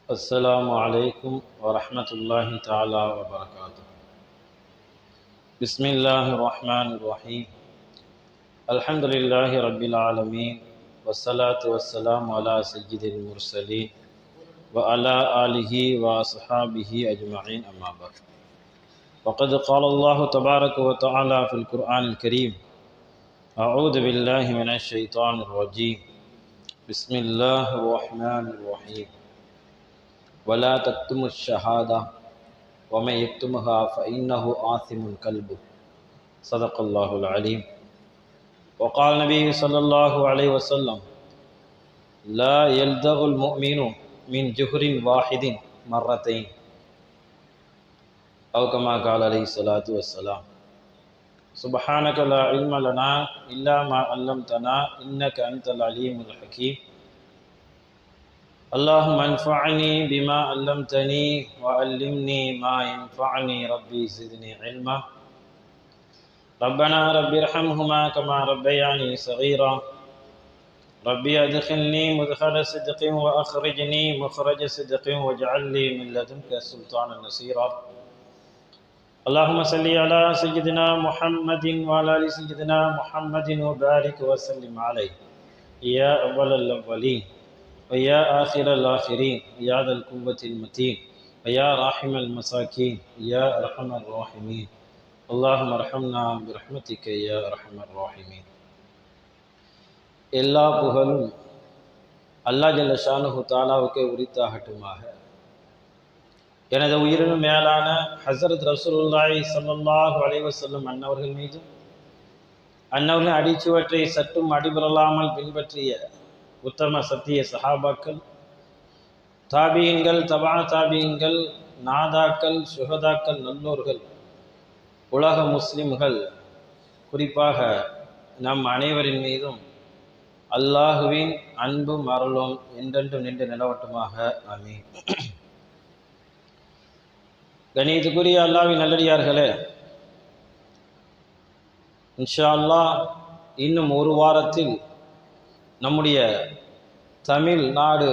السلام عليكم ورحمة الله تعالى وبركاته. بسم الله الرحمن الرحيم. الحمد لله رب العالمين، والصلاة والسلام على سيد المرسلين وعلى آله وأصحابه أجمعين، أما بعد. وقد قال الله تبارك وتعالى في القرآن الكريم: أعوذ بالله من الشيطان الرجيم، بسم الله الرحمن الرحيم. ولا تكتموا الشهادة ومن يكتمها فإنه آثم قلبه. صدق الله العليم. وقال النبي صلى الله عليه وسلم: لا يلدغ المؤمن من جهر واحد مرتين، أو كما قال عليه الصلاة والسلام. سبحانك لا علم لنا إلا ما علمتنا إنك أنت العليم الحكيم. اللهم انفعني بما علمتني وعلمني ما ينفعني، ربي زدني علما. ربنا رب ارحمهما كما ربياني صغيرا. ربي ادخلني مدخل صدق واخرجني مخرج صدق واجعل لي من لدنك سلطانا نصيرا. اللهم صل على سيدنا محمد وعلى ال سيدنا محمد وبارك وسلم عليه يا اول الاولين ويا آخر الآخرين، يا ذا القوة المتين، ويا راحم المساكين، يا أرحم الراحمين. اللهم ارحمنا برحمتك يا أرحم الراحمين. எல்லா புகழும் அல்லாஹ் ஜல்ல ஷானுஹு தஆலாவுக்கே உரித்தாகட்டுமாக. எனது உயிரினும் மேலான ஹஸரத் ரசூலுல்லாஹி ஸல்லல்லாஹு அலைஹி வஸல்லம் அன்னவர்கள் மீதும், அன்னவர்களின் அடிச்சுவற்றை சற்றும் அடிபரலாமல் பின்பற்றிய உத்தம சத்திய சஹாபாக்கள், தாபியீன்கள், தபா தாபியீன்கள், நாதாக்கள், சுஹதாக்கள், நல்லோர்கள், உலக முஸ்லிம்கள், குறிப்பாக நம் அனைவரின் மீதும் அல்லாஹுவின் அன்பும் அருளும் என்றென்றும் நின்று நிலவட்டுமாக. ஆமீன். கணியத்துக்குரிய அல்லாஹ்வின் நல்லடியார்களே, இன்ஷா அல்லாஹ் இன்னும் ஒரு வாரத்தில் நம்முடைய தமிழ்நாடு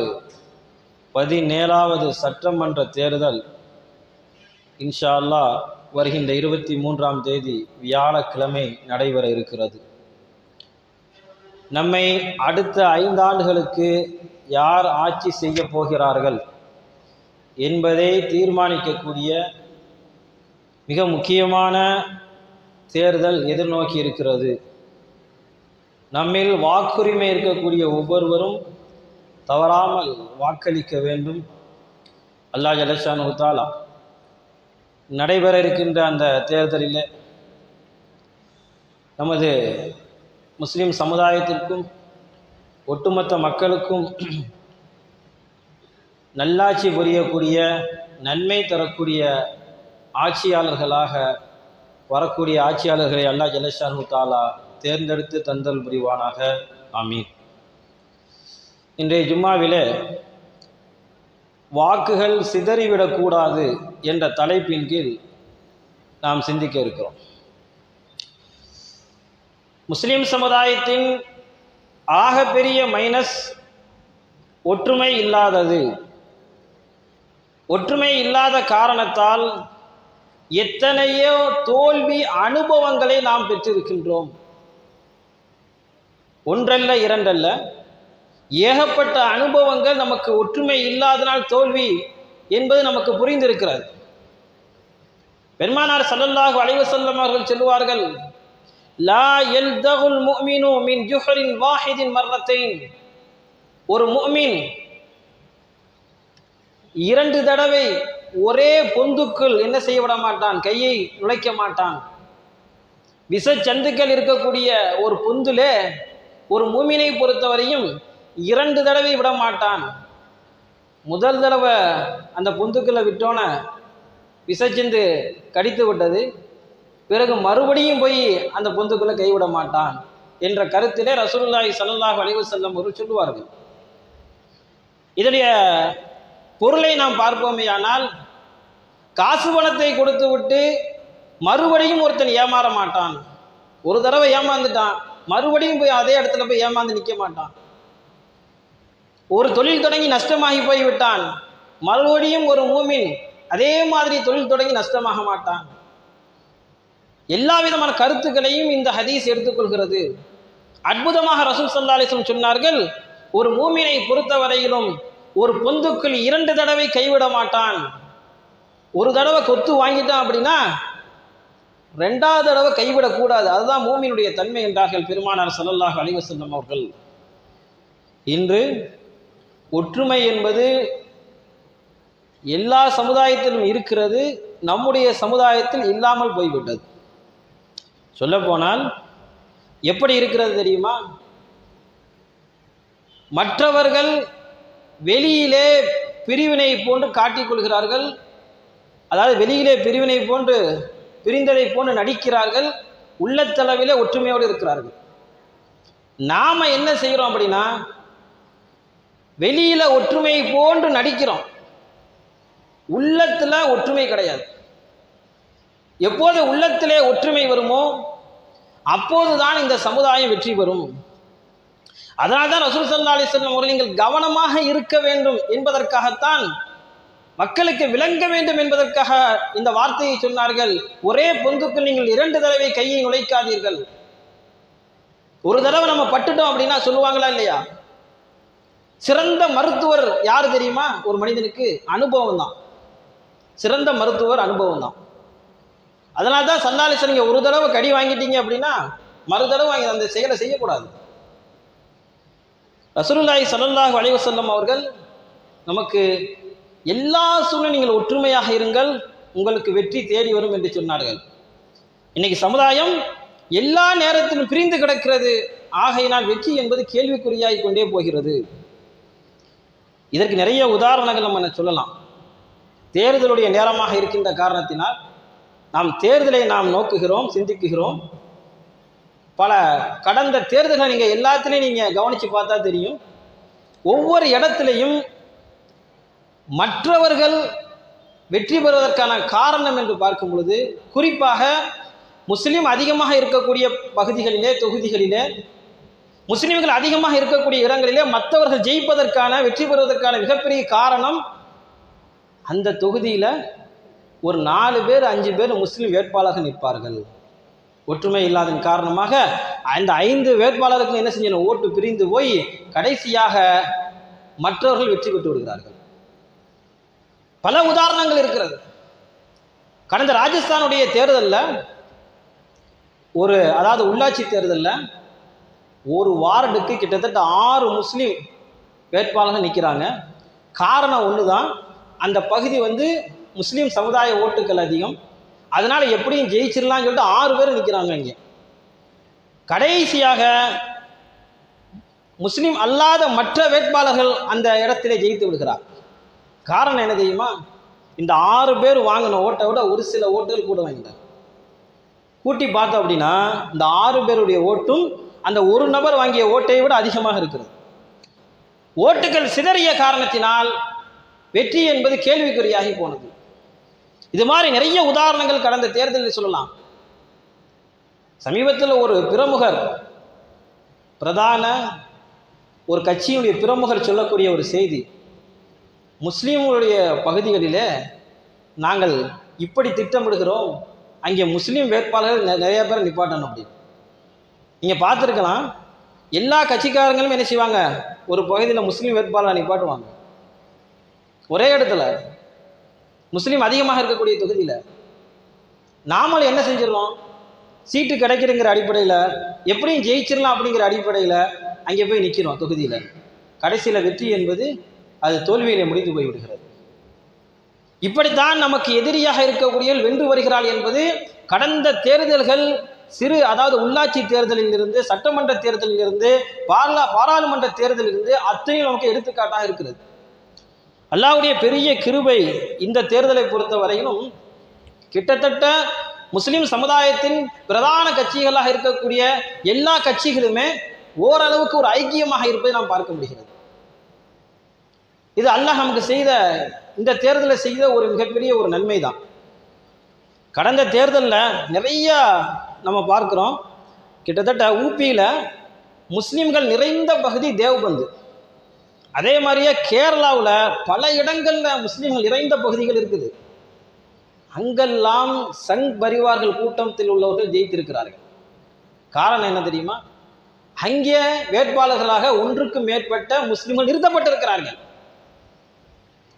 17வது சட்டமன்ற தேர்தல் இன்ஷா அல்லாஹ் வருகின்ற 23ஆம் தேதி வியாழக்கிழமை நடைபெற இருக்கிறது. நம்மை அடுத்த 5 ஆண்டுகளுக்கு யார் ஆட்சி செய்ய போகிறார்கள் என்பதை தீர்மானிக்கக்கூடிய மிக முக்கியமான தேர்தல் எதிர்நோக்கி இருக்கிறது. நம்மில் வாக்குரிமை இருக்கக்கூடிய ஒவ்வொருவரும் தவறாமல் வாக்களிக்க வேண்டும். அல்லாஹ் ஜல்ல ஷானுஹு தஆலா நடைபெற இருக்கின்ற அந்த தேர்தலில் நமது முஸ்லிம் சமுதாயத்திற்கும் ஒட்டுமொத்த மக்களுக்கும் நல்லாட்சி புரியக்கூடிய, நன்மை தரக்கூடிய ஆட்சியாளர்களாக வரக்கூடிய ஆட்சியாளர்களை அல்லாஹ் ஜல்ல ஷானுஹு தஆலா தேர்ந்தெடுத்து தந்தல் புரிவானாக. ஆமீன். இன்றைய ஜும்மாவிலே வாக்குகள் சிதறிவிடக்கூடாது என்ற தலைப்பின் கீழ் நாம் சிந்திக்க இருக்கிறோம். முஸ்லிம் சமுதாயத்தின் ஆகப்பெரிய மைனஸ் ஒற்றுமை இல்லாதது. ஒற்றுமை இல்லாத காரணத்தால் எத்தனையோ தோல்வி அனுபவங்களை நாம் பெற்றிருக்கின்றோம். ஒன்றல்ல, இரண்டல்ல, ஏகப்பட்ட அனுபவங்கள் நமக்கு ஒற்றுமை இல்லாதனால் தோல்வி என்பது நமக்கு புரிந்திருக்கிறது. பெருமானார் ஸல்லல்லாஹு அலைஹி வஸல்லம் அவர்கள் சொல்லுவார்கள்: லா யல்தகுல் முஃமினு மின் ஜுஹரின் வாஹிதின் மர்ரத்தைன். ஒரு முஃமின் 2 தடவை ஒரே பொந்துக்குள் என்ன செய்ய விட மாட்டான், கையை நுழைக்க மாட்டான். விஷச்சந்துக்கள் இருக்கக்கூடிய ஒரு பொந்துலே ஒரு மூமினை பொறுத்தவரையும் 2 தடவை விட மாட்டான். முதல் தடவை அந்த பொந்துக்குள்ள விட்டோன விஷச்சந்து கடித்து விட்டது, பிறகு மறுபடியும் போய் அந்த பொந்துக்குள்ள கைவிட மாட்டான் என்ற கருத்திலே ரசூலுல்லாஹி ஸல்லல்லாஹு அலைஹி வஸல்லம் அவர்கள் சொல்லுவார்கள். இதனுடைய பொருளை நாம் பார்ப்போமே ஆனால், காசு பணத்தை கொடுத்து விட்டு மறுபடியும் ஒருத்தன் ஏமாற மாட்டான். ஒரு தடவை ஏமாந்துட்டான், மறுபடியும் போய் அதே இடத்துல போய் ஏமாந்து நிற்க மாட்டான். ஒரு தொழில் தொடங்கி நஷ்டமாகி போய்விட்டான், மறுபடியும் ஒரு மூமின் அதே மாதிரி தொழில் தொடங்கி நஷ்டமாக மாட்டான். எல்லா விதமான கருத்துக்களையும் இந்த ஹதீஸ் எடுத்துக்கொள்கிறது. அற்புதமாக ரசூல் ஸல்லல்லாஹு அலைஹி வஸல்லம் சொன்னார்கள், ஒரு மூமினை பொறுத்தவரையிலும் ஒரு பொந்துக்குள் 2 தடவை கைவிட மாட்டான். ஒரு தடவை கொத்து வாங்கிட்டான் அப்படின்னா 2வது தடவை கைவிடக்கூடாது. அதுதான் மூமினுடைய தன்மை என்றார்கள் பெருமானார் ஸல்லல்லாஹு அலைஹி வஸல்லம் அவர்கள். இன்று ஒற்றுமை என்பது எல்லா சமுதாயத்திலும் இருக்கிறது, நம்முடைய சமுதாயத்தில் இல்லாமல் போய்விட்டது. சொல்லப்போனால் எப்படி இருக்கிறது தெரியுமா? மற்றவர்கள் வெளியிலே பிரிவினை போன்று காட்டிக்கொள்கிறார்கள், அதாவது வெளியிலே பிரிவினை போன்று பிரிந்ததை போன்று நடிக்கிறார்கள், உள்ளத்தளவிலே ஒற்றுமையோடு இருக்கிறார்கள். நாம என்ன செய்கிறோம் அப்படின்னா, வெளியில ஒற்றுமை போன்று நடிக்கிறோம், உள்ளத்துல ஒற்றுமை கிடையாது. எப்போது உள்ளத்திலே ஒற்றுமை வருமோ அப்போதுதான் இந்த சமுதாயம் வெற்றி பெறும். அதனால்தான் ரசூல் ஸல்லல்லாஹு அலைஹி வஸல்லம் அவர்கள் நீங்கள் கவனமாக இருக்க வேண்டும் என்பதற்காகத்தான், மக்களுக்கு விளங்க வேண்டும் என்பதற்காக இந்த வார்த்தையை சொன்னார்கள். ஒரே பொந்துக்குள் நீங்கள் 2 தடவை கையை நுழைக்காதீர்கள். ஒரு தடவை நம்ம பட்டுட்டோம் அப்படின்னா சொல்லுவாங்களா இல்லையா? சிறந்த மருத்துவர் யார் தெரியுமா? ஒரு மனிதனுக்கு அனுபவம் தான். சிறந்த மருத்துவர் அனுபவம் தான். அதனால தான் ஸல்லல்லாஹு அலைஹி வஸல்லம் ஒரு தடவை கடி வாங்கிட்டீங்க அப்படின்னா மறு தடவை வாங்கி அந்த செயலை செய்யக்கூடாது. ரசூலுல்லாஹி ஸல்லல்லாஹு அலைஹி வஸல்லம் அவர்கள் நமக்கு எல்லா சூழ்நிலையும் நீங்கள் ஒற்றுமையாக இருங்கள், உங்களுக்கு வெற்றி தேடி வரும் என்று சொன்னார்கள். இன்னைக்கு சமுதாயம் எல்லா நேரத்திலும் பிரிந்து கிடக்கிறது. ஆகையினால் வெற்றி என்பது கேள்விக்குறியாய் கொண்டே போகிறது. இதற்கு நிறைய உதாரணங்கள் நம்ம சொல்லலாம். தேர்தலுடைய நேரமாக இருக்கின்ற காரணத்தினால் நாம் தேர்தலை நாம் நோக்குகிறோம், சிந்திக்குகிறோம். பல கடந்த தேர்தல்களை நீங்கள் எல்லாத்திலையும் நீங்கள் கவனித்து பார்த்தா தெரியும், ஒவ்வொரு இடத்திலையும் மற்றவர்கள் வெற்றி பெறுவதற்கான காரணம் என்று பார்க்கும் பொழுது, குறிப்பாக முஸ்லீம் அதிகமாக இருக்கக்கூடிய பகுதிகளிலே, தொகுதிகளிலே, முஸ்லீம்கள் அதிகமாக இருக்கக்கூடிய இடங்களிலே மற்றவர்கள் ஜெயிப்பதற்கான, வெற்றி பெறுவதற்கான மிகப்பெரிய காரணம், அந்த தொகுதியில் ஒரு 4 பேர் 5 பேர் முஸ்லீம் வேட்பாளர்கள் நிற்பார்கள். ஒற்றுமை இல்லாதன் காரணமாக அந்த 5 வேட்பாளருக்கு என்ன செஞ்சணும், ஓட்டு பிரிந்து போய் கடைசியாக மற்றவர்கள் வெற்றி பெற்று விடுகிறார்கள். பல உதாரணங்கள் இருக்கிறது. கடந்த ராஜஸ்தானுடைய தேர்தலில் அதாவது உள்ளாட்சி தேர்தலில் ஒரு வார்டுக்கு கிட்டத்தட்ட 6 முஸ்லீம் வேட்பாளர்கள் நிற்கிறாங்க. காரணம் ஒன்று தான், அந்த பகுதி முஸ்லீம் சமுதாய ஓட்டுக்கள் அதிகம், அதனால எப்படியும் ஜெயிச்சிடலாம்னு சொல்லிட்டு 6 பேர் நிற்கிறாங்க. இங்கே கடைசியாக முஸ்லீம் அல்லாத மற்ற வேட்பாளர்கள் அந்த இடத்திலே ஜெயித்து விடுகிறார். காரணம் என்ன தெரியுமா? இந்த 6 பேர் வாங்கின ஓட்டை விட ஒரு சில ஓட்டுகள் கூட வாங்கிட்டார். கூட்டி பார்த்தோம் அப்படின்னா இந்த 6 பேருடைய ஓட்டும் அந்த ஒரு நபர் வாங்கிய ஓட்டை விட அதிகமாக இருக்கிறது. ஓட்டுகள் சிதறிய காரணத்தினால் வெற்றி என்பது கேள்விக்குறியாகி போனது. இது மாதிரி நிறைய உதாரணங்கள் கடந்த தேர்தலில் சொல்லலாம். சமீபத்தில் ஒரு பிரமுகர், பிரதான ஒரு கட்சியினுடைய பிரமுகர் சொல்லக்கூடிய ஒரு செய்தி, முஸ்லீம்களுடைய பகுதிகளிலே நாங்கள் இப்படி திட்டமிடுகிறோம், அங்கே முஸ்லீம் வேட்பாளர்கள் நிறைய பேர் நிப்பாட்டணும் அப்படின்னு. நீங்கள் பார்த்துருக்கலாம், எல்லா கட்சிக்காரங்களும் என்ன செய்வாங்க, ஒரு பகுதியில் முஸ்லீம் வேட்பாளரை நிப்பாட்டுவாங்க. ஒரே இடத்துல முஸ்லீம் அதிகமாக இருக்கக்கூடிய தொகுதியில் நாமளும் என்ன செஞ்சிடறோம், சீட்டு கிடைக்கிறங்கிற அடிப்படையில் எப்படியும் ஜெயிச்சிடலாம் அப்படிங்கிற அடிப்படையில் அங்கே போய் நிற்கிறோம் தொகுதியில். கடைசியில் வெற்றி என்பது அது தோல்வியிலே முடிந்து போய்விடுகிறது. இப்படித்தான் நமக்கு எதிரியாக இருக்கக்கூடிய வென்று வருகிறாள் என்பது கடந்த தேர்தல்கள், அதாவது உள்ளாட்சி தேர்தலில் இருந்து, சட்டமன்ற தேர்தலில் இருந்து, பாராளுமன்ற தேர்தலில் இருந்து அத்தனையும் நமக்கு எடுத்துக்காட்டாக இருக்கிறது. அல்லாஹ்வுடைய பெரிய கிருபை, இந்த தேர்தலை பொறுத்த வரையிலும் கிட்டத்தட்ட முஸ்லிம் சமுதாயத்தின் பிரதான கட்சிகளாக இருக்கக்கூடிய எல்லா கட்சிகளுமே ஓரளவுக்கு ஒரு ஐக்கியமாக இருப்பதை நாம் பார்க்க முடிகிறது. இது அல்லாஹ் நமக்கு செய்த, இந்த தேர்தலை செய்த ஒரு மிகப்பெரிய ஒரு நன்மை தான். கடந்த தேர்தலில் நிறைய நம்ம பார்க்குறோம். கிட்டத்தட்ட ஊபியில் முஸ்லீம்கள் நிறைந்த பகுதி தேவ்பந்து. அதே மாதிரியே கேரளாவில் பல இடங்களில் முஸ்லீம்கள் இறைந்த பகுதிகள் இருக்குது. அங்கெல்லாம் சங் பரிவார்கள் கூட்டத்தில் உள்ளவர்கள் ஜெயித்திருக்கிறார்கள். காரணம் என்ன தெரியுமா? அங்கே வேட்பாளர்களாக ஒன்றுக்கும் மேற்பட்ட முஸ்லிம்கள் நிறுத்தப்பட்டிருக்கிறார்கள்.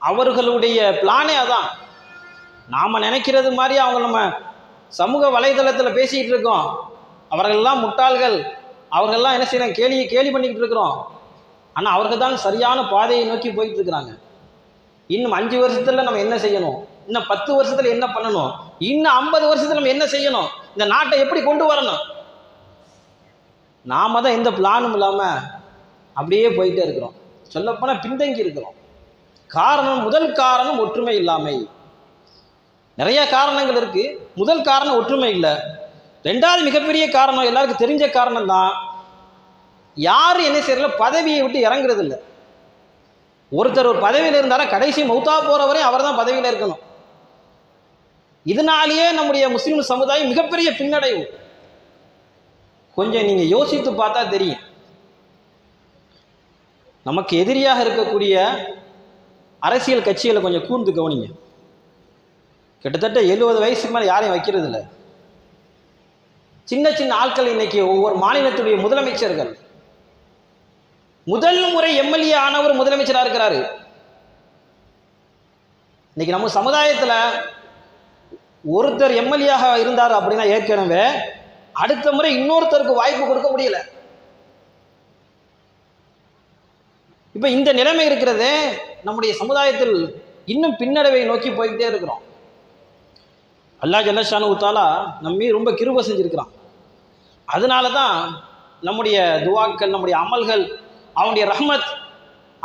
அவர்களுடைய பிளானே அதான். நாம் நினைக்கிறது மாதிரி அவங்க நம்ம சமூக வலைதளத்தில் பேசிக்கிட்டு இருக்கோம், அவர்கள்லாம் முட்டாள்கள், அவர்கள்லாம் என்ன செய்யணும், கேலி பண்ணிக்கிட்டு இருக்கிறோம். ஆனால் அவர்கள் தான் சரியான பாதையை நோக்கி போயிட்டு இருக்கிறாங்க. இன்னும் 5 வருஷத்துல நம்ம என்ன செய்யணும், இன்னும் 10 வருஷத்துல என்ன பண்ணணும், இன்னும் 50 வருஷத்துல நம்ம என்ன செய்யணும், இந்த நாட்டை எப்படி கொண்டு வரணும், நாம தான் எந்த பிளானும் இல்லாமல் அப்படியே போயிட்டே இருக்கிறோம். சொல்லப்போனால் பின்தங்கி இருக்கிறோம். முதல் காரணம் ஒற்றுமை இல்லாமை. நிறைய காரணங்கள் இருக்கு. முதல் காரணம் ஒற்றுமை இல்லை. 2வது மிகப்பெரிய காரணம் எல்லாருக்கும் தெரிஞ்ச காரணம் தான், யாரும் என்ன செய்யறதுல பதவியை விட்டு இறங்குறது இல்லை. ஒருத்தர் ஒரு பதவியில் இருந்தாரா கடைசி மௌத்தா போற வரை அவர் தான் பதவியில் இருக்கணும். இதனாலேயே நம்முடைய முஸ்லிம் சமுதாயம் மிகப்பெரிய பின்னடைவு. கொஞ்சம் நீங்க யோசித்து பார்த்தா தெரியும். நமக்கு எதிரியாக இருக்கக்கூடிய அரசியல் கட்சிகளை கொஞ்சம் கூர்ந்து கவனிங்க. கிட்டத்தட்ட 70 வயசுக்கு மேலே யாரையும் வைக்கிறது இல்லை. சின்ன சின்ன ஆட்கள் இன்னைக்கு ஒவ்வொரு மாநிலத்துடைய முதலமைச்சர்கள். முதல் முறை எம்எல்ஏ ஆனவர் முதலமைச்சராக இருக்கிறாரு. இன்னைக்கு நம்ம சமுதாயத்தில் ஒருத்தர் எம்எல்ஏ இருந்தார் அப்படின்னா ஏற்கனவே அடுத்த முறை இன்னொருத்தருக்கு வாய்ப்பு கொடுக்க முடியல. இப்ப இந்த நிலைமை இருக்கிறது. நம்முடைய சமுதாயத்தில் இன்னும் பின்னடைவை நோக்கி போய்கிட்டே இருக்கிறோம். அல்லாஹ் ஜல்லஷானு தஆலா நம்ம ரொம்ப கிருபை செஞ்சிருக்கிறான். அதனால தான் நம்முடைய துவாக்கள், நம்முடைய அமல்கள், அவனுடைய ரஹ்மத்,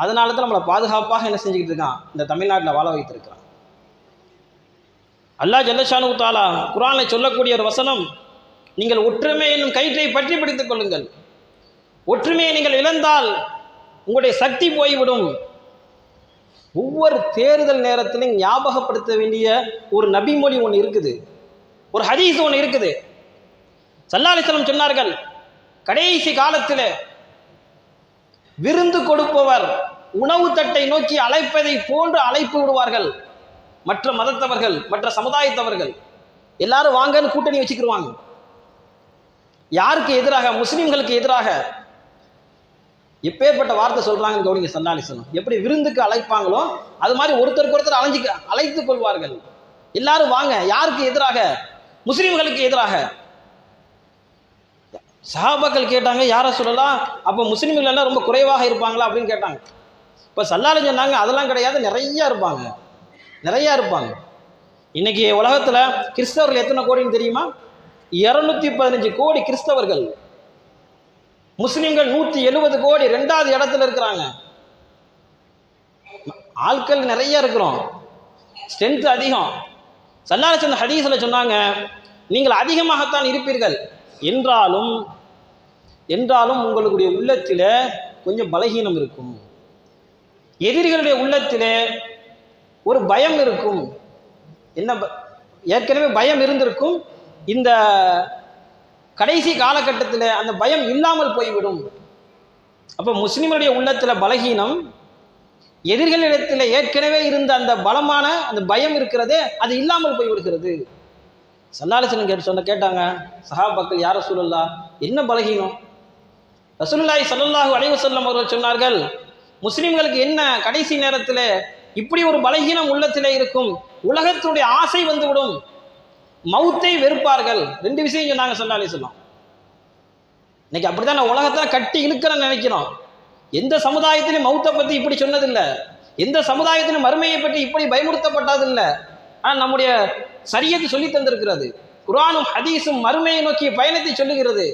அதனால தான் நம்மளை பாதுகாப்பாக என்ன செஞ்சுக்கிட்டு இருக்கான், இந்த தமிழ்நாட்டில் வாழ வைத்திருக்கிறான். அல்லாஹ் ஜல்லஷானு தஆலா குர்ஆன்ல சொல்லக்கூடிய ஒரு வசனம், நீங்கள் ஒற்றுமை என்னும் கயிற்றை பற்றி பிடித்துக் கொள்ளுங்கள். ஒற்றுமையை நீங்கள் இழந்தால் உங்களுடைய சக்தி போய்விடும். ஒவ்வொரு தேர்தல் நேரத்திலும் ஞாபகப்படுத்த வேண்டிய ஒரு நபிமொழி ஒன்று இருக்குது, ஒரு ஹதீஸ் ஒன்று இருக்குது. ஸல்லல்லாஹு அலைஹி வஸல்லம் சொன்னார்கள், கடைசி காலத்தில் விருந்து கொடுப்பவர் உணவு தட்டை நோக்கி அழைப்பதை போன்று அழைப்பு விடுவார்கள். மற்ற மதத்தவர்கள், மற்ற சமுதாயத்தவர்கள் எல்லாரும் வாங்கன்னு கூட்டணி வச்சுக்கிடுவாங்க. யாருக்கு எதிராக? முஸ்லிம்களுக்கு எதிராக. எப்பேற்பட்ட வார்த்தை சொல்றாங்கன்னு கவனிங்க. ஸல்லல்லாஹு அலைஹி வஸல்லம் எப்படி விருந்துக்கு அழைப்பாங்களோ அது மாதிரி ஒருத்தருக்கு ஒருத்தர் அழைத்துக் கொள்வார்கள். எல்லாரும் வாங்க. யாருக்கு எதிராக? முஸ்லிம்களுக்கு எதிராக. சஹாபாக்கள் கேட்டாங்க, யார சொல்லலாம், அப்போ முஸ்லிம்கள் எல்லாம் ரொம்ப குறைவாக இருப்பாங்களா அப்படின்னு கேட்டாங்க. இப்போ ஸல்லல்லாஹு அலைஹி சொன்னாங்க, அதெல்லாம் கிடையாது, நிறைய இருப்பாங்க, நிறைய இருப்பாங்க. இன்னைக்கு உலகத்துல கிறிஸ்தவர்கள் எத்தனை கோடின்னு தெரியுமா? 215 கோடி கிறிஸ்தவர்கள். முஸ்லிம்கள் 170 கோடி, 2வது இடத்துல இருக்கிறாங்க. ஆட்கள் நிறைய இருக்கிறோம், ஸ்ட்ரென்த் அதிகம். ஸல்லல்லாஹு அலைஹி வஸல்லம் ஹதீஸ்ல சொன்னாங்க, நீங்கள் அதிகமாகத்தான் இருப்பீர்கள், என்றாலும் உங்களுடைய உள்ளத்தில் கொஞ்சம் பலகீனம் இருக்கும். எதிரிகளுடைய உள்ளத்தில் ஒரு பயம் இருக்கும். என்ன? ஏற்கனவே பயம் இருந்திருக்கும். இந்த கடைசி காலகட்டத்தில் அந்த பயம் இல்லாமல் போய்விடும். அப்போ முஸ்லிம்களுடைய உள்ளத்தில் பலகீனம், எதிர்களிடத்தில் ஏற்கனவே இருந்த அந்த பலமான அந்த பயம் இருக்கிறதே, அது இல்லாமல் போய்விடுகிறது. ஸல்லல்லாஹு அலைஹி வஸல்லம் கேட்டாங்க சஹாபாக்கள், யார் ரசூலுல்லாஹ், என்ன பலகீனம்? ரசூலுல்லாஹி ஸல்லல்லாஹு அலைஹி வஸல்லம் அவர்கள் சொன்னார்கள், முஸ்லிம்களுக்கு என்ன கடைசி நேரத்தில் இப்படி ஒரு பலகீனம் உள்ளத்தில் இருக்கும், உலகத்துடைய ஆசை வந்துவிடும், மௌத்தை வெறுப்பார்கள். 2 விஷயம் சொன்னாங்க ஸல்லல்லாஹு அலைஹி வஸல்லம். இன்னைக்கு அப்படித்தான் உலகத்தில் கட்டி இழுக்கிறன்னு நினைக்கிறோம். எந்த சமுதாயத்திலும் மௌத்தை பற்றி இப்படி சொன்னதில்லை, எந்த சமுதாயத்திலும் மறுமையை பற்றி இப்படி பயமுறுத்தப்பட்டதில்லை. ஆனால் நம்முடைய ஷரியத் சொல்லி தந்திருக்கிறது, குர்ஆனும் ஹதீஸும் மறுமையை நோக்கிய பயணத்தை சொல்லுகிறது.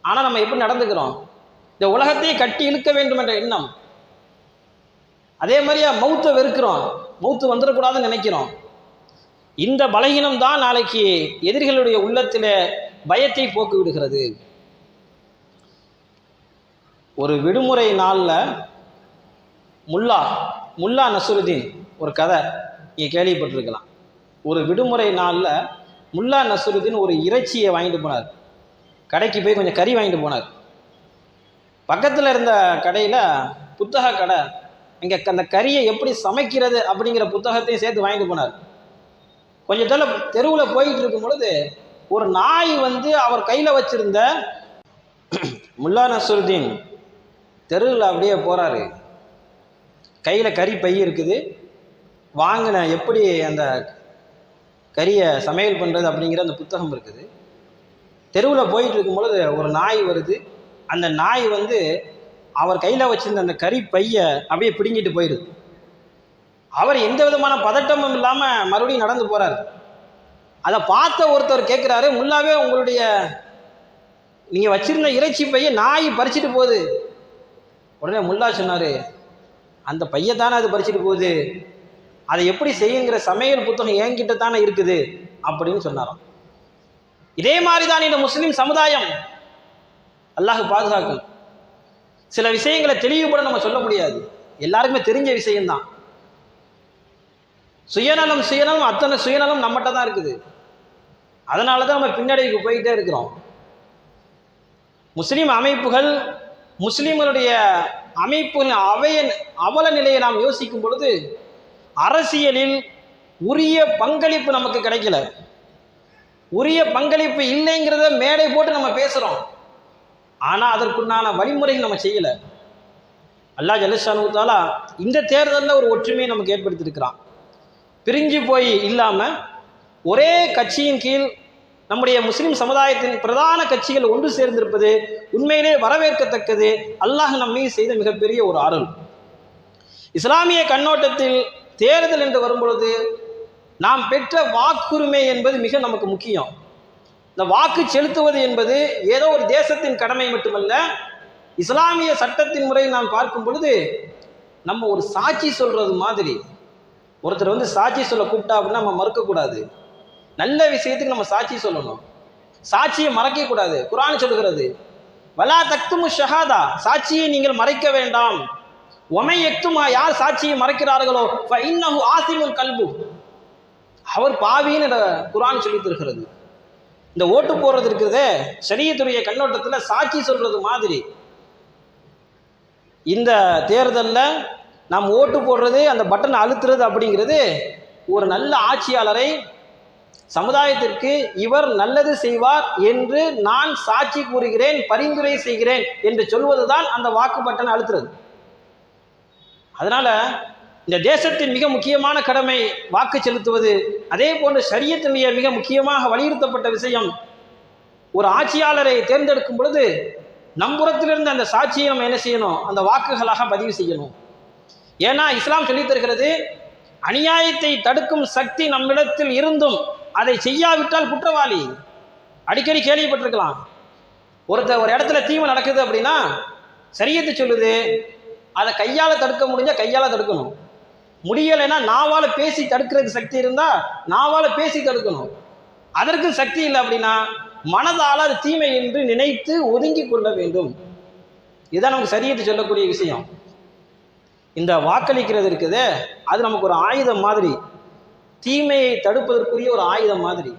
ஆனால் நம்ம எப்படி நடந்துக்கிறோம்? இந்த உலகத்தையே கட்டி இழுக்க வேண்டும் என்ற எண்ணம். அதே மாதிரியா மௌத்தை வெறுக்கிறோம், மௌத்து வந்துடக்கூடாதுன்னு நினைக்கிறோம். இந்த பலகீனம் தான் நாளைக்கு எதிரிகளுடைய உள்ளத்தில் பயத்தை போக்கு விடுகிறது. ஒரு விடுமுறை நாளில் முல்லா நஸ்ருதீன் ஒரு கதை நீங்கள் கேள்விப்பட்டிருக்கலாம். ஒரு விடுமுறை நாளில் முல்லா நஸ்ருதீன் ஒரு இறைச்சியை வாங்கிட்டு போனார். கடைக்கு போய் கொஞ்சம் கறி வாங்கிட்டு போனார். பக்கத்தில் இருந்த கடையில் புத்தக கடை, இங்கே அந்த கறியை எப்படி சமைக்கிறது அப்படிங்கிற புத்தகத்தையும் சேர்த்து வாங்கிட்டு போனார். கொஞ்சம் தெருவில் போயிட்டு இருக்கும் பொழுது ஒரு நாய் வந்து அவர் கையில் வச்சிருந்த முல்லா நஸ்ருதீன் தெருவில் அப்படியே போகிறாரு. கையில் கறி பை இருக்குது, வாங்கின எப்படி அந்த கறியை சமையல் பண்ணுறது அப்படிங்கிற அந்த புத்தகம் இருக்குது. தெருவில் போயிட்டு இருக்கும் பொழுது ஒரு நாய் வருது. அந்த நாய் வந்து அவர் கையில் வச்சிருந்த அந்த கறி பையை அப்படியே பிடுங்கிட்டு போயிடுது. அவர் எந்த விதமான பதட்டமும் இல்லாமல் மறுபடியும் நடந்து போகிறார். அதை பார்த்த ஒருத்தர் கேட்குறாரு, முல்லாவே உங்களுடைய நீங்கள் வச்சிருந்த இறைச்சி பையை நாய் பறிச்சுட்டு போகுது. உடனே முல்லா சொன்னார், அந்த பையை தானே அது பறிச்சுட்டு போகுது, அதை எப்படி செய்யுங்கிற சமையல் புத்தகம் என்கிட்ட தானே இருக்குது அப்படின்னு சொன்னாராம். இதே மாதிரி தான் இந்த முஸ்லீம் சமுதாயம். அல்லாஹ் பாதுகாக்கும். சில விஷயங்களை தெளிவுபட நம்ம சொல்ல முடியாது, எல்லாருக்குமே தெரிஞ்ச விஷயம்தான். சுயநலம் அத்தனை சுயநலம் நம்மகிட்ட தான் இருக்குது. அதனால தான் நம்ம பின்னடைவுக்கு போயிட்டே இருக்கிறோம். முஸ்லீம் அமைப்புகள், முஸ்லீம்களுடைய அமைப்புகளின் அவல நிலையை நாம் யோசிக்கும் பொழுது அரசியலில் உரிய பங்களிப்பு நமக்கு கிடைக்கல. உரிய பங்களிப்பு இல்லைங்கிறத மேடை போட்டு நம்ம பேசுகிறோம், ஆனால் அதற்குண்டான வழிமுறைகள் நம்ம செய்யலை. அல்லாஹ் ஜல்லஷானு தஆலா இந்த தேர்தலில் ஒரு ஒற்றுமையை நமக்கு ஏற்படுத்தியிருக்கிறான். பிரிஞ்சு போய் இல்லாமல் ஒரே கட்சியின் கீழ் நம்முடைய முஸ்லீம் சமுதாயத்தின் பிரதான கட்சிகள் ஒன்று சேர்ந்திருப்பது உண்மையிலே வரவேற்கத்தக்கது. அல்லாஹ் நம்மை செய்த மிகப்பெரிய ஒரு அருள். இஸ்லாமிய கண்ணோட்டத்தில் தேர்தல் என்று வரும்பொழுது நாம் பெற்ற வாக்குரிமை என்பது மிக நமக்கு முக்கியம். இந்த வாக்கு செலுத்துவது என்பது ஏதோ ஒரு தேசத்தின் கடமை மட்டுமல்ல. இஸ்லாமிய சட்டத்தின் முறை நாம் பார்க்கும் பொழுது நம்ம ஒரு சாட்சி சொல்றது மாதிரி. ஒருத்தர் வந்து சாட்சி சொல்ல கூப்பிட்டா அப்படின்னா நம்ம மறுக்கக்கூடாது. நல்ல விஷயத்துக்கு நம்ம சாட்சி சொல்லணும், சாட்சியை மறைக்கக்கூடாது. குர்ஆன் சொல்லுகிறது, வலா தக்துமு ஷஹாதா, சாட்சியை நீங்கள் மறைக்க வேண்டாம். ஒமை எக்துமா, யார் சாட்சியை மறைக்கிறார்களோ ஃபஇன்னஹு ஆஸிமுல் கல்பு, அவர் பாவின்னு குர்ஆன் சொல்லி தருகிறது. இந்த ஓட்டு போடுறது இருக்கிறதே ஷரியத்துடைய கண்ணோட்டத்தில் சாட்சி சொல்றது மாதிரி. இந்த தேர்தலில் நாம் ஓட்டு போடுறது, அந்த பட்டனை அழுத்துறது அப்படிங்கிறது ஒரு நல்ல ஆட்சியாளரை சமுதாயத்திற்கு இவர் நல்லது செய்வார் என்று நான் சாட்சி கூறுகிறேன், பரிந்துரை செய்கிறேன் என்று சொல்வதுதான் அந்த வாக்கு பட்டனை அழுத்துறது. அதனால இந்த தேசத்தின் மிக முக்கியமான கடமை வாக்கு செலுத்துவது. அதே போன்று ஷரியத்தினுடைய மிக முக்கியமாக வலியுறுத்தப்பட்ட விஷயம், ஒரு ஆட்சியாளரை தேர்ந்தெடுக்கும் பொழுது நம்புறத்திலிருந்து அந்த சாட்சியை நம்ம என்ன செய்யணும், அந்த வாக்குகளாக பதிவு செய்யணும். ஏன்னா இஸ்லாம் சொல்லித் தருகிறது, அநியாயத்தை தடுக்கும் சக்தி நம்மிடத்தில் இருந்தும் அதை செய்யாவிட்டால் குற்றவாளி. அடிக்கடி கேள்விப்பட்டிருக்கலாம், ஒரு இடத்துல தீமை நடக்குது அப்படின்னா ஷரியத்து சொல்லுது அதை கையால் தடுக்க முடிஞ்சால் கையால் தடுக்கணும், முடியலைன்னா நாவால் பேசி தடுக்கிறதுக்கு சக்தி இருந்தால் நாவால் பேசி தடுக்கணும். அதற்கு சக்தி இல்லை அப்படின்னா மனதால் அது தீமை என்று நினைத்து ஒதுங்கி கொள்ள வேண்டும். இதுதான் நமக்கு ஷரியத்து சொல்லக்கூடிய விஷயம். இந்த வாக்களிக்கிறது இருக்குது, அது நமக்கு ஒரு ஆயுதம் மாதிரி, தீமையை தடுப்பதற்குரிய ஒரு ஆயுதம் மாதிரி.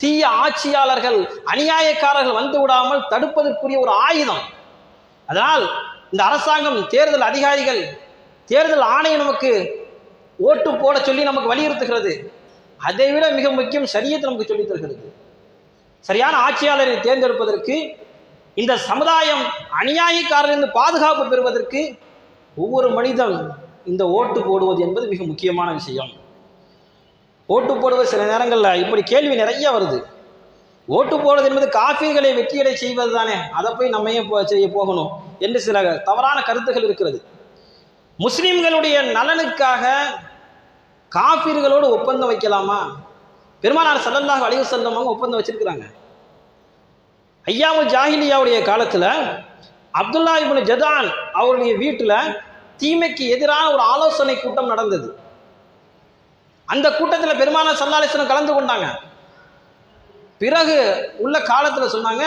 தீய ஆட்சியாளர்கள், அநியாயக்காரர்கள் வந்து விடாமல் தடுப்பதற்குரிய ஒரு ஆயுதம். அதனால் இந்த அரசாங்கம், தேர்தல் அதிகாரிகள், தேர்தல் ஆணையம் நமக்கு ஓட்டு போட சொல்லி நமக்கு வலியுறுத்துகிறது. அதை விட மிக முக்கியம் ஷரியத் நமக்கு சொல்லித் தருகிறது. சரியான ஆட்சியாளரை தேர்ந்தெடுப்பதற்கு, இந்த சமுதாயம் அநியாயக்காரரிலிருந்து பாதுகாப்பு பெறுவதற்கு ஒவ்வொரு மனிதன் இந்த ஓட்டு போடுவது என்பது மிக முக்கியமான விஷயம். ஓட்டு போடுவது சில நேரங்களில் இப்படி கேள்வி நிறைய வருது. ஓட்டு போடுவது என்பது காஃபிர்களை வெற்றியடை செய்வது தானே, அதை போய் நம்ம ஏன் செய்ய போகணும் என்று சில தவறான கருத்துகள் இருக்கிறது. முஸ்லிம்களுடைய நலனுக்காக காஃபிர்களோடு ஒப்பந்தம் வைக்கலாமா? பெருமானார் ஸல்லல்லாஹு அலைஹி வஸல்லம் அவங்க ஒப்பந்தம் வச்சிருக்கிறாங்க. ஐயாமுல் ஜாஹிலியாவுடைய காலத்தில் அப்துல்லா இப்னு ஜதான் அவருடைய வீட்டில் தீமைக்கு எதிரான ஒரு ஆலோசனை கூட்டம் நடந்தது. அந்த கூட்டத்தில் பெருமானார் ஸல்லல்லாஹு அலைஹி வஸல்லம் கலந்து கொண்டாங்க. பிறகு உள்ள காலத்தில் சொன்னாங்க,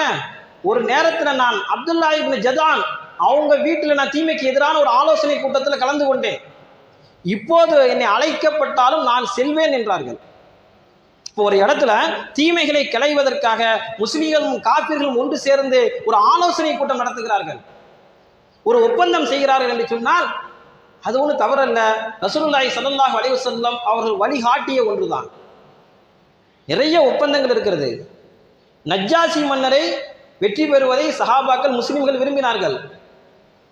ஒரு நேரத்தில் நான் அப்துல்லா இப்னு ஜதான் அவங்க வீட்டில் நான் தீமைக்கு எதிரான ஒரு ஆலோசனை கூட்டத்தில் கலந்து கொண்டேன், இப்போது என்னை அழைக்கப்பட்டாலும் நான் செல்வேன் என்றார்கள். இப்போ ஒரு இடத்துல தீமைகளை கிளைவதற்காக முஸ்லிம்களும் காபிர்களும் ஒன்று சேர்ந்து ஒரு ஆலோசனை கூட்டம் நடத்துகிறார்கள். ஒரு ஒப்பந்தம் செய்கிறார்கள் என்று சொன்னால் அது ஒன்றும் தவறல்ல. ரசூலுல்லாஹி ஸல்லல்லாஹு அலைஹி வஸல்லம் அவர்கள் வழிகாட்டிய ஒன்றுதான். நிறைய ஒப்பந்தங்கள் இருக்கிறது. நஜ்ஜாசி மன்னரை வெற்றி பெறுவதை சஹாபாக்கள் முஸ்லிம்கள் விரும்பினார்கள்.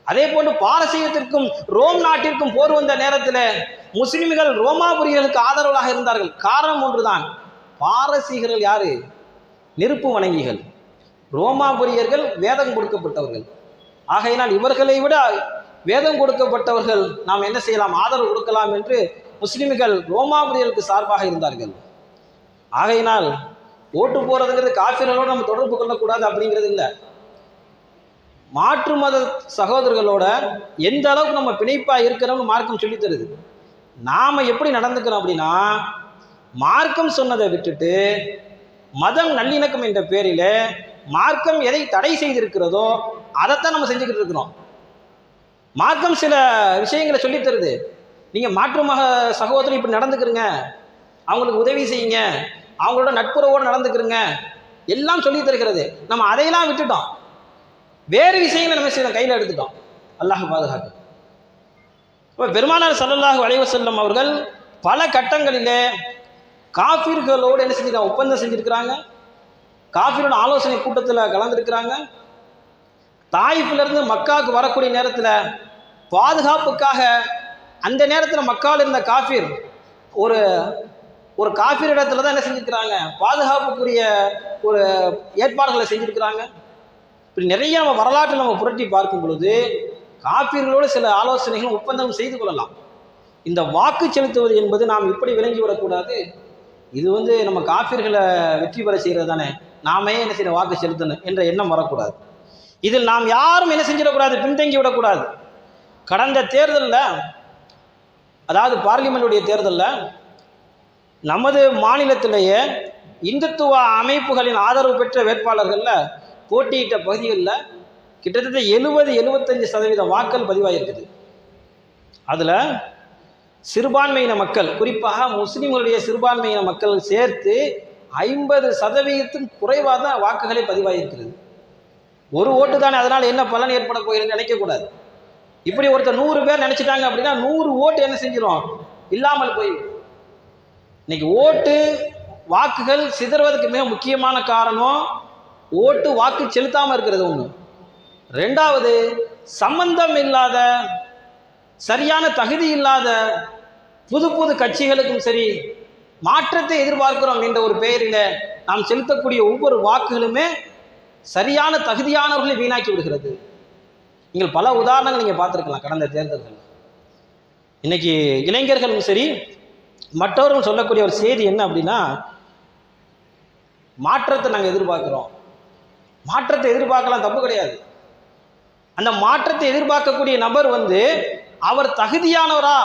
அதே போன்று பாரசீகத்திற்கும் ரோம் நாட்டிற்கும் போர் வந்த நேரத்தில் முஸ்லிம்கள் ரோமாபுரிகளுக்கு ஆதரவாக இருந்தார்கள். காரணம் ஒன்றுதான், பாரசீகர்கள் யாரு? நெருப்பு வணங்கிகள். ரோமாபுரியர்கள் வேதம் கொடுக்கப்பட்டவர்கள். ஆகையினால் இவர்களை விட வேதம் கொடுக்கப்பட்டவர்கள் நாம் என்ன செய்யலாம், ஆதரவு கொடுக்கலாம் என்று முஸ்லிம்கள் ரோமாபுரியர்களுக்கு சார்பாக இருந்தார்கள். ஆகையினால் ஓட்டு போறதுங்கிறது காஃபிர்களோடு நம்ம தொடர்பு கொள்ளக்கூடாது அப்படிங்கிறது இல்லை. மாற்று மத சகோதரர்களோட எந்த அளவுக்கு நம்ம பிணைப்பா இருக்கிறோம்னு மார்க்கம் சொல்லி தருது. நாம எப்படி நடந்துக்கிறோம் அப்படின்னா, மார்க்கம் சொன்னதை விட்டுட்டு மதம் நல்லிணக்கம் என்ற பேரில் மார்க்கம் எதை தடை செய்திருக்கிறதோ அதைத்தான் நம்ம செஞ்சுக்கிட்டு இருக்கிறோம். மார்க்கம் சில விஷயங்களை சொல்லி தருது. நீங்க மாற்று மத சகோதரர் இப்படி நடந்துக்கிறீங்க, அவங்களுக்கு உதவி செய்யுங்க, அவங்களோட நட்புறவோடு நடந்துக்கிறங்க, எல்லாம் சொல்லி தருகிறது. நம்ம அதையெல்லாம் விட்டுட்டோம், வேறு விஷயங்களை நம்ம செய்யணும், கையில் எடுத்துட்டோம். அல்லாஹ் பாதுகாக்க. இப்போ பெருமானார் ஸல்லல்லாஹு அலைஹி வஸல்லம் அவர்கள் பல கட்டங்களிலே காஃபிர்களோடு என்ன செஞ்சிருக்காங்க, ஒப்பந்தம் செஞ்சிருக்கிறாங்க. காஃபிரோட ஆலோசனை கூட்டத்தில் கலந்துருக்கிறாங்க. தாயிஃபிலிருந்து மக்காவுக்கு வரக்கூடிய நேரத்தில் பாதுகாப்புக்காக அந்த நேரத்தில் மக்காவில் இருந்த காஃபிர் ஒரு ஒரு காஃபிர் இடத்துல தான் என்ன செஞ்சுருக்கிறாங்க, பாதுகாப்புக்குரிய ஒரு ஏற்பாடுகளை செஞ்சுருக்கிறாங்க. இப்படி நிறைய நம்ம வரலாற்றில் நம்ம புரட்டி பார்க்கும் பொழுது காஃபிர்களோடு சில ஆலோசனைகளும் ஒப்பந்தம் செய்து கொள்ளலாம். இந்த வாக்கு செலுத்துவது என்பது நாம் இப்படி விளங்கிவிடக்கூடாது. இது நம்ம காஃபிர்களை வெற்றி பெற செய்கிறது தானே, நாமே என்ன செய்யணும், வாக்கு செலுத்தணும் என்ற எண்ணம் வரக்கூடாது. இதில் நாம் யாரும் என்ன செஞ்சிடக்கூடாது, பின்தங்கி விடக்கூடாது. கடந்த தேர்தலில், அதாவது பார்லிமெண்ட்டுடைய தேர்தலில் நமது மாநிலத்திலேயே இந்துத்துவ அமைப்புகளின் ஆதரவு பெற்ற வேட்பாளர்களில் போட்டியிட்ட பகுதிகளில் கிட்டத்தட்ட 70-75% வாக்கள் பதிவாகிருக்குது. அதில் சிறுபான்மையின மக்கள், குறிப்பாக முஸ்லீம்களுடைய சிறுபான்மையின மக்கள் சேர்த்து 50% குறைவாக தான் வாக்குகளை பதிவாகிருக்கிறது. ஒரு ஓட்டு தானே, அதனால் என்ன பலன் ஏற்பட போகிறதுன்னு நினைக்கக்கூடாது. இப்படி ஒருத்தர் 100 பேர் நினச்சிட்டாங்க அப்படின்னா 100 ஓட்டு என்ன செஞ்சிடும், இல்லாமல் போயிடும். இன்னைக்கு ஓட்டு வாக்குகள் சிதறுவதற்கு மிக முக்கியமான காரணம் ஓட்டு வாக்கு செலுத்தாமல் இருக்கிறது ஒன்று. ரெண்டாவது, சம்பந்தம் இல்லாத, சரியான தகுதி இல்லாத புது புது கட்சிகளுக்கும் சரி, மாற்றத்தை எதிர்பார்க்கிறோம் என்ற ஒரு பெயரில் நாம் செலுத்தக்கூடிய ஒவ்வொரு வாக்குகளுமே சரியான தகுதியானவர்களை வீணாக்கி விடுகிறது. நீங்கள் பல உதாரணங்கள் நீங்கள் பார்த்துருக்கலாம் கடந்த தேர்தல்கள். இன்னைக்கு இளைஞர்களும் சரி மற்றவர்கள் சொல்லக்கூடிய ஒரு செய்தி என்ன அப்படின்னா, மாற்றத்தை நாங்கள் எதிர்பார்க்கிறோம். மாற்றத்தை எதிர்பார்க்கலாம், தப்பு கிடையாது. அந்த மாற்றத்தை எதிர்பார்க்கக்கூடிய நபர் அவர் தகுதியானவரா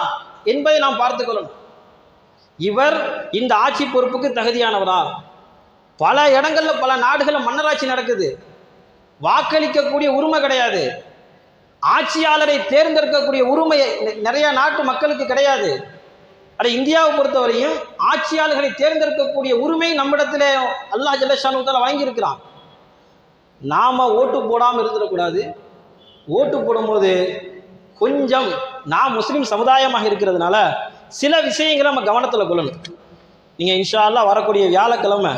என்பதை நாம் பார்த்துக்கொள்ளணும். இவர் இந்த ஆட்சி பொறுப்புக்கு தகுதியானவரா? பல இடங்களில் பல நாடுகளில் மன்னராட்சி நடக்குது, வாக்களிக்கக்கூடிய உரிமை கிடையாது. ஆட்சியாளரை தேர்ந்தெடுக்கக்கூடிய உரிமை நிறைய நாட்டு மக்களுக்கு கிடையாது. அட இந்தியாவை பொறுத்தவரையும் ஆட்சியாளர்களை தேர்ந்தெடுக்கக்கூடிய உரிமை நம்மிடத்தில் அல்லாஹ் ஜல்ல ஷானுஹு வாங்கியிருக்கிறான். நாம் ஓட்டு போடாமல் இருந்துடக்கூடாது. ஓட்டு போடும்போது கொஞ்சம் நாம் முஸ்லீம் சமுதாயமாக இருக்கிறதுனால சில விஷயங்களை நம்ம கவனத்தில் கொள்ளணும். நீங்கள் இன்ஷா அல்லாஹ் வரக்கூடிய வியாழக்கிழமை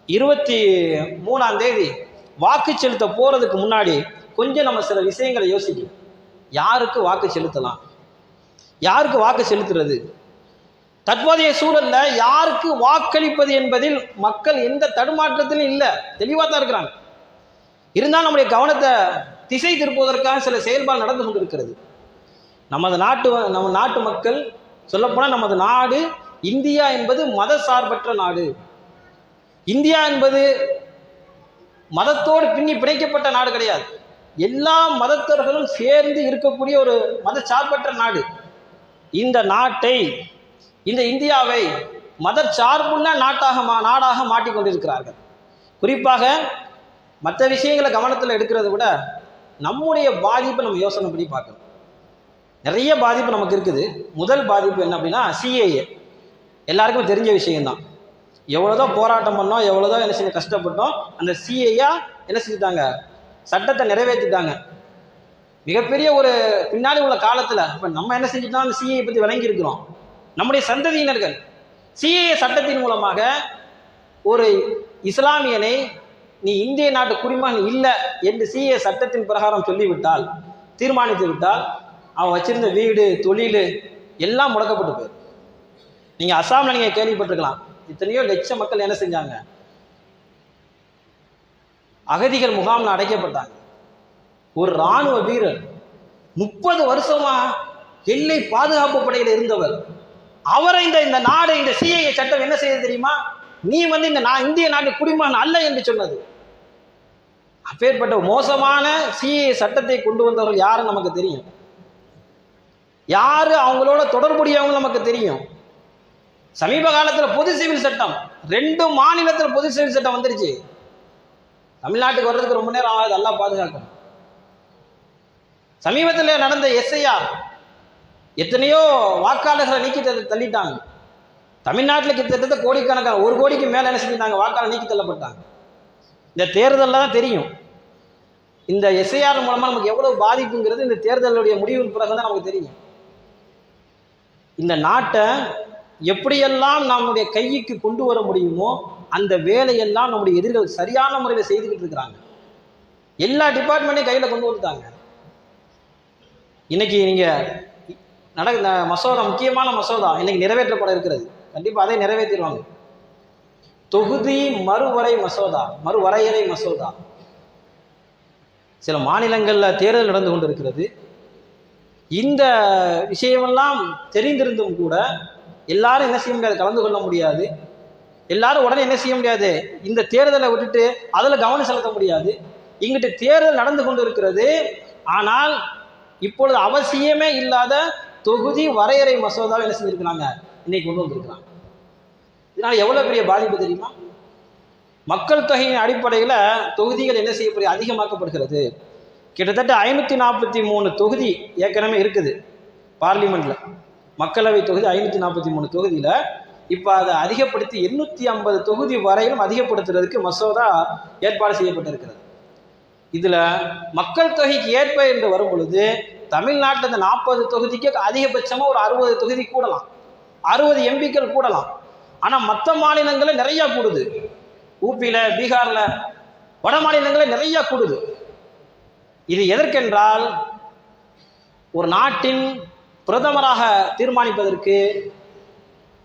23ஆம் தேதி வாக்கு செலுத்த போகிறதுக்கு முன்னாடி கொஞ்சம் நம்ம சில விஷயங்களை யோசிக்கணும். யாருக்கு வாக்கு செலுத்தலாம், யாருக்கு வாக்கு செலுத்துறது, தற்போதைய சூழல்ல யாருக்கு வாக்களிப்பது என்பதில் மக்கள் எந்த தடுமாற்றத்திலும் இல்லை, தெளிவாக தான் இருக்கிறாங்க. இருந்தாலும் நம்முடைய கவனத்தை திசை திருப்புவதற்காக சில செயல்பாடு நடந்து கொண்டிருக்கிறது. நம்ம நாட்டு மக்கள், சொல்லப்போனால் நமது நாடு இந்தியா என்பது மத சார்பற்ற நாடு. இந்தியா என்பது மதத்தோடு பிணைக்கப்பட்ட நாடு கிடையாது. எல்லா மதத்தவர்களும் சேர்ந்து இருக்கக்கூடிய ஒரு மத சார்பற்ற நாடு. இந்த நாட்டை, இந்த இந்தியாவை மத சார்புள்ள நாடாக மாட்டிக்கொண்டிருக்கிறார்கள். குறிப்பாக மற்ற விஷயங்களை கவனத்தில் எடுக்கிறத விட நம்முடைய பாதிப்பை நம்ம யோசனை பண்ணி பார்க்கணும். நிறைய பாதிப்பு நமக்கு இருக்குது. முதல் பாதிப்பு என்ன அப்படின்னா, சிஏஏ. எல்லாருக்கும் தெரிஞ்ச விஷயம்தான். எவ்வளோதான் போராட்டம் பண்ணோம், எவ்வளோதான் என்ன செஞ்சு கஷ்டப்பட்டோம், அந்த சிஏஏ என்ன செஞ்சுட்டாங்க, சட்டத்தை நிறைவேற்றிட்டாங்க. மிகப்பெரிய ஒரு பின்னாடி உள்ள காலத்தில் இப்போ நம்ம என்ன செஞ்சுட்டோம், சிஏ பற்றி விளங்கி இருக்கிறோம். நம்முடைய சந்ததியினர்கள் சிஏ சட்டத்தின் மூலமாக ஒரு இஸ்லாமியனை நீ இந்திய நாட்டு குடிமகன் இல்லை என்று சிஏ சட்டத்தின் பிரகாரம் சொல்லிவிட்டால், தீர்மானித்து விட்டால், அவன் வச்சிருந்த வீடு தொழில் எல்லாம் முடக்கப்பட்டு போயிடும். நீங்கள் அசாமில் நீங்கள் கேள்விப்பட்டிருக்கலாம், எத்தனையோ லட்சம் மக்கள் என்ன செஞ்சாங்க, அகதிகள் முகாமில் அடைக்கப்பட்டாங்க. ஒரு இராணுவ வீரர் 30 வருஷமா எல்லை பாதுகாப்பு படையில் இருந்தவர், அவரை இந்த நாடு இந்த சிஏஏ சட்டம் என்ன செய்ய தெரியுமா, நீ இந்த இந்திய நாட்டு குடிமகன் அல்ல என்று சொன்னது. அப்பேற்பட்ட மோசமான சிஏஏ சட்டத்தை கொண்டு வந்தவர்கள் யாரும் நமக்கு தெரியும், யாரு அவங்களோட தொடர்புடையவங்க நமக்கு தெரியும். சமீப காலத்தில் பொது சிவில் சட்டம் 2 மாநிலத்தில் பொது சிவில் சட்டம் வந்துருச்சு. தமிழ்நாட்டுக்கு வர்றதுக்கு ரொம்ப நேரம் ஆகுது, எல்லாம் பாதுகாக்கணும். சமீபத்தில் நடந்த எஸ்ஐஆர் எத்தனையோ வாக்காளர்களை நீக்கி தள்ளிட்டாங்க. தமிழ்நாட்டில் கிட்டத்தட்ட கோடிக்கணக்கான 1 கோடிக்கு மேலே என்ன செஞ்சிட்டாங்க, வாக்காளர் நீக்கி தள்ளப்பட்டாங்க. இந்த தேர்தலில் தான் தெரியும் இந்த எஸ்ஐஆர் மூலமாக நமக்கு எவ்வளவு பாதிப்புங்கிறது. இந்த தேர்தலுடைய முடிவின் பிறகு தான் நமக்கு தெரியும். இந்த நாட்டை எப்படியெல்லாம் நம்முடைய கைக்கு கொண்டு வர முடியுமோ அந்த வேலையெல்லாம் நம்முடைய எதிரிகள் சரியான முறையில் செய்துக்கிட்டு இருக்கிறாங்க. எல்லா டிபார்ட்மெண்ட்டையும் கையில் கொண்டு வந்துட்டாங்க. இன்னைக்கு நீங்கள் மசோதா, முக்கியமான மசோதா இன்னைக்கு நிறைவேற்றப்பட இருக்கிறது. கண்டிப்பாக அதை நிறைவேற்றிடுவாங்க. தொகுதி மறுவரையறை மசோதா. சில மாநிலங்களில் தேர்தல் நடந்து கொண்டு இருக்கிறது. இந்த விஷயமெல்லாம் தெரிந்திருந்தும் கூட எல்லாரும் என்ன செய்ய முடியாது, கலந்து கொள்ள முடியாது. எல்லாரும் உடனே என்ன செய்ய முடியாது, இந்த தேர்தலை விட்டுட்டு அதில் கவனம் செலுத்த முடியாது. இங்கிட்டு தேர்தல் நடந்து கொண்டு இருக்கிறது. ஆனால் இப்பொழுது அவசியமே இல்லாத தொகுதி வரையறை மசோதாவை என்ன செஞ்சிருக்கிறாங்க, இன்னைக்கு கொண்டு வந்திருக்கிறாங்க. இதனால் எவ்வளோ பெரிய பாதிப்பு தெரியுமா? மக்கள் தொகையின் அடிப்படையில் தொகுதிகள் என்ன செய்யப்படி அதிகமாக்கப்படுகிறது. கிட்டத்தட்ட 543 தொகுதி ஏற்கனவே இருக்குது பார்லிமெண்ட்டில். மக்களவை தொகுதி 543 தொகுதியில் இப்போ அதை அதிகப்படுத்தி 850 தொகுதி வரையிலும் அதிகப்படுத்துறதுக்கு மசோதா ஏற்பாடு செய்யப்பட்டிருக்கிறது. இதில் மக்கள் தொகைக்கு ஏற்ப என்று வரும் பொழுது தமிழ்நாட்டில் இந்த 40 தொகுதிக்கு அதிகபட்சமாக ஒரு 60 தொகுதி கூடலாம், 60 எம்பிக்கள் கூடலாம். ஆனால் மற்ற மாநிலங்களில் நிறையா கூடுது. ஊபியில், பீகாரில், வட மாநிலங்களில் நிறையா கூடுது. இது எதற்கென்றால் ஒரு நாட்டின் பிரதமராக தீர்மானிப்பதற்கு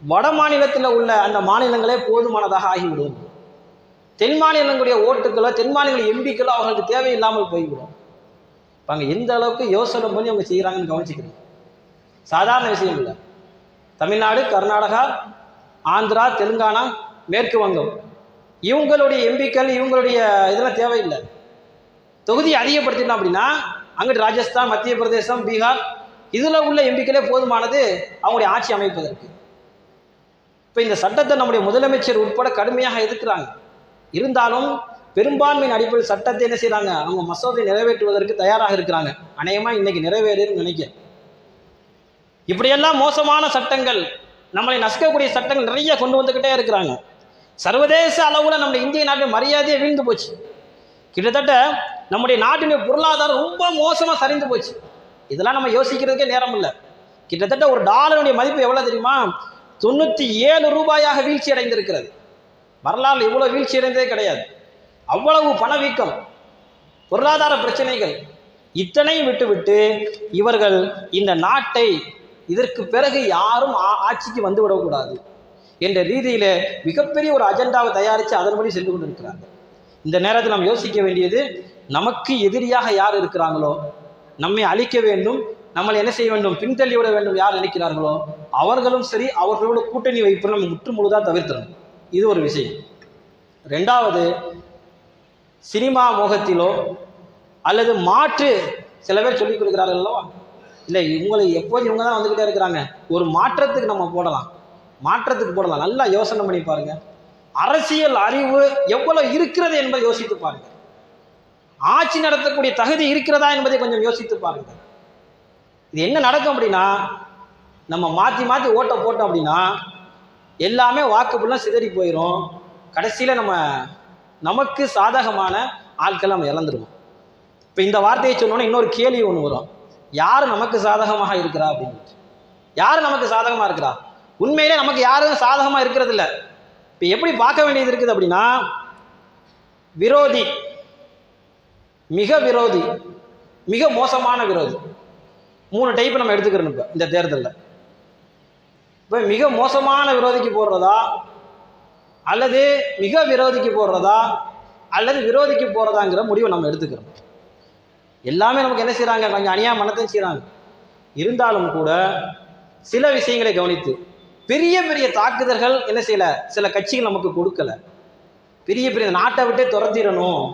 வட மாநிலத்தில் உள்ள அந்த மாநிலங்களே போதுமானதாக ஆகிவிடும். தென் மாநிலங்களுடைய ஓட்டுக்களோ தென் மாநில எம்பிக்களோ அவர்களுக்கு தேவையில்லாமல் போய்விடும். அங்கே எந்த அளவுக்கு யோசனை பண்ணி அவங்க செய்கிறாங்கன்னு கவனிச்சுக்கணும். சாதாரண விஷயம் இல்லை. தமிழ்நாடு, கர்நாடகா, ஆந்திரா, தெலுங்கானா, மேற்கு வங்கம் இவங்களுடைய எம்பிக்கள் இவங்களுடைய இதெல்லாம் தேவையில்லை. தொகுதியை அதிகப்படுத்தினோம் அப்படின்னா அங்கிட்டு ராஜஸ்தான், மத்திய பிரதேசம், பீகார் இதில் உள்ள எம்பிக்களே போதுமானது அவங்களுடைய ஆட்சி அமைப்பதற்கு. இப்போ இந்த சட்டத்தை நம்முடைய முதலமைச்சர் உட்பட கடுமையாக எதிர்க்கிறாங்க. இருந்தாலும் பெரும்பான்மையின் அடிப்படையில் சட்டத்தை என்ன செய்கிறாங்க, அவங்க மசோதை நிறைவேற்றுவதற்கு தயாராக இருக்கிறாங்க. அநேகமாக இன்னைக்கு நிறைவேறுன்னு நினைக்கிறேன். இப்படியெல்லாம் மோசமான சட்டங்கள், நம்மளை நசுக்கக்கூடிய சட்டங்கள் நிறைய கொண்டு வந்துக்கிட்டே இருக்கிறாங்க. சர்வதேச அளவில் நம்ம இந்திய நாட்டின் மரியாதையை வீழ்ந்து போச்சு. கிட்டத்தட்ட நம்முடைய நாட்டினுடைய பொருளாதாரம் ரொம்ப மோசமாக சரிந்து போச்சு. இதெல்லாம் நம்ம யோசிக்கிறதுக்கே நேரம் இல்லை. கிட்டத்தட்ட ஒரு டாலருடைய மதிப்பு எவ்வளோ தெரியுமா, 97 ரூபாயாக வீழ்ச்சி அடைந்திருக்கிறது. வரலாறு இவ்வளோ வீழ்ச்சி அடைந்ததே கிடையாது. அவ்வளவு பணவீக்கம், பொருளாதார பிரச்சனைகள் இத்தனையும் விட்டுவிட்டு இவர்கள் இந்த நாட்டை இதற்கு பிறகு யாரும் ஆட்சிக்கு வந்து விடக்கூடாது என்ற ரீதியில் மிகப்பெரிய ஒரு அஜெண்டாவை தயாரித்து அதன்படி சென்று கொண்டு இருக்கிறாங்க. இந்த நேரத்தில் நாம் யோசிக்க வேண்டியது, நமக்கு எதிரியாக யார் இருக்கிறாங்களோ, நம்மை அழிக்க வேண்டும், நம்மளை என்ன செய்ய வேண்டும், பின்தள்ளி விட வேண்டும் யார் நினைக்கிறார்களோ அவர்களும் சரி, அவர்களோட கூட்டணி வைப்பு நம்ம முற்று முழுதாக தவிர்த்தணும். இது ஒரு விஷயம். ரெண்டாவது, சினிமா மோகத்திலோ அல்லது மாற்று சில பேர் சொல்லிக் கொடுக்குறார்கள் அல்லவா, இல்லை இவங்களை எப்போது இவங்க தான் வந்துக்கிட்டே இருக்கிறாங்க, ஒரு மாற்றத்துக்கு நம்ம போடலாம், மாற்றத்துக்கு போடலாம். நல்லா யோசனை பண்ணி பாருங்க. அரசியல் அறிவு எவ்வளவு இருக்கிறது என்பதை யோசித்து பாருங்க. ஆட்சி நடத்தக்கூடிய தகுதி இருக்கிறதா என்பதை கொஞ்சம் யோசித்து பாருங்க. இது என்ன நடக்கும் அப்படின்னா, நம்ம மாற்றி மாற்றி ஓட்ட போட்டோம் அப்படின்னா எல்லாமே வாக்குப்பெல்லாம் சிதறி போயிடும். கடைசியில் நமக்கு சாதகமான ஆட்கள் நம்ம இழந்துருவோம். இப்போ இந்த வார்த்தையை சொன்னோன்னே இன்னொரு கேள்வி ஒன்று வரும், யார் நமக்கு சாதகமாக இருக்கிறா அப்படின்னு. யார் நமக்கு சாதகமாக இருக்கிறா? உண்மையிலே நமக்கு யாரும் சாதகமாக இருக்கிறது இல்லை. இப்போ எப்படி பார்க்க வேண்டியது இருக்குது அப்படின்னா, விரோதி, மிக விரோதி, மிக மோசமான விரோதி, 3 டைப் நம்ம எடுத்துக்கிறோம் இப்போ இந்த தேர்தலில். இப்போ மிக மோசமான விரோதிக்கு போடுறதா, அல்லது மிக விரோதிக்கு போடுறதா, அல்லது விரோதிக்கு போகிறதாங்கிற முடிவை நம்ம எடுத்துக்கிறோம். எல்லாமே நமக்கு என்ன செய்கிறாங்க, கொஞ்சம் அநியாய மனத்தையும் செய்கிறாங்க. இருந்தாலும் கூட சில விஷயங்களை கவனித்து பெரிய பெரிய தாக்குதல்கள் என்ன செய்யல, சில கட்சிகள் நமக்கு கொடுக்கல. பெரிய பெரிய நாட்டை விட்டே துரத்திடணும்,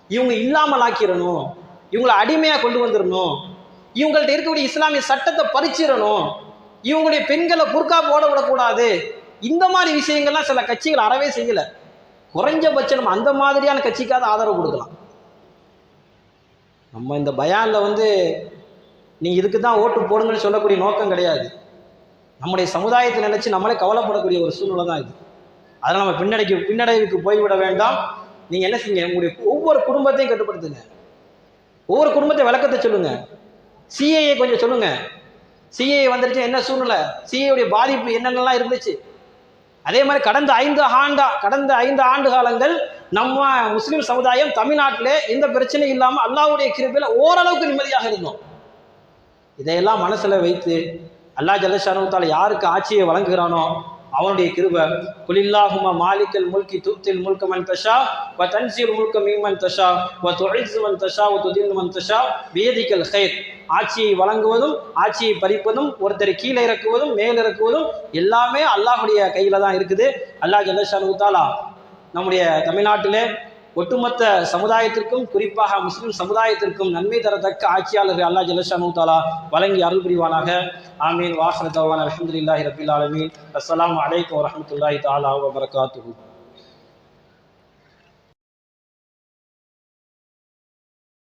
இவங்க இல்லாமல் ஆக்கிடணும், இவங்களை அடிமையாக கொண்டு வந்துடணும், இவங்கள்ட்ட இருக்கக்கூடிய இஸ்லாமிய சட்டத்தை பறிச்சிடணும், இவங்களுடைய பெண்களை புர்கா போட விடக்கூடாது, இந்த மாதிரி விஷயங்கள்லாம் சில கட்சிகள் அறவே செய்யல. குறைஞ்சபட்சம் நம்ம அந்த மாதிரியான கட்சிக்காவது ஆதரவு கொடுக்கலாம். நம்ம இந்த பயானில் நீங்கள் இதுக்கு தான் ஓட்டு போடுங்கன்னு சொல்லக்கூடிய நோக்கம் கிடையாது. நம்முடைய சமுதாயத்தை நினைச்சு நம்மளே கவலைப்படக்கூடிய ஒரு சூழ்நிலை தான் இது. அதனால் நம்ம பின்னடைவுக்கு போய்விட வேண்டாம். நீங்கள் என்ன செய்யுங்க, உங்களுடைய ஒவ்வொரு குடும்பத்தையும் கட்டுப்படுத்துங்க, ஒவ்வொரு குடும்பத்தை விளக்கத்தை சொல்லுங்க. சிஏஏ கொஞ்சம் சொல்லுங்க, சிஏஏ வந்துருச்சு என்ன சூழ்நிலை, சிஏடைய பாதிப்பு என்னென்னலாம் இருந்துச்சு. அதே மாதிரி கடந்த 5 ஆண்டு காலங்கள் நம்ம முஸ்லீம் சமுதாயம் தமிழ்நாட்டில் எந்த பிரச்சனையும் இல்லாமல் அல்லாஹ்வுடைய கிருபையில் ஓரளவுக்கு நிம்மதியாக இருந்தோம். இதையெல்லாம் மனசில் வைத்து அல்லாஹ் ஜல்ல ஷானஹு தஆலா யாருக்கு ஆட்சியை வழங்குகிறானோ அவனுடைய கிருபை, குலில்லாஹும்ம மாலிக்கல் முல்கி துத்தில் முல்க மன் தஷா வ தன்சில் முல்க மிம்மன் தஷா வ துஇஸ்ஸு மன் தஷா வ துதில்லு மன் தஷா பியதிக்கல் கைர். ஆட்சியை வழங்குவதும் ஆட்சியை பறிப்பதும் ஒருத்தரை கீழே இறக்குவதும் மேல் இறக்குவதும் எல்லாமே அல்லாஹ்வுடைய கையில் தான் இருக்குது. அல்லாஹ் ஜல்ல ஷானஹு தஆலா நம்முடைய தமிழ்நாட்டிலே ஒட்டுமொத்த சமுதாயத்திற்கும் குறிப்பாக முஸ்லிம் சமுதாயத்திற்கும் நன்மை தரத்தக்க ஆட்சியாளர்கள் அல்லாஹ் ஜல்ல ஷானஹு தஆலா வழங்கி அருள் புரிவானாக. ஆமீன். வாஹிரு தஅவானா அல்ஹம்துலில்லாஹி ரப்பில் ஆலமீன். அஸ்ஸலாமு அலைக்கும் வரஹ்மத்துல்லாஹி தஆலா வ பரகாத்துஹு.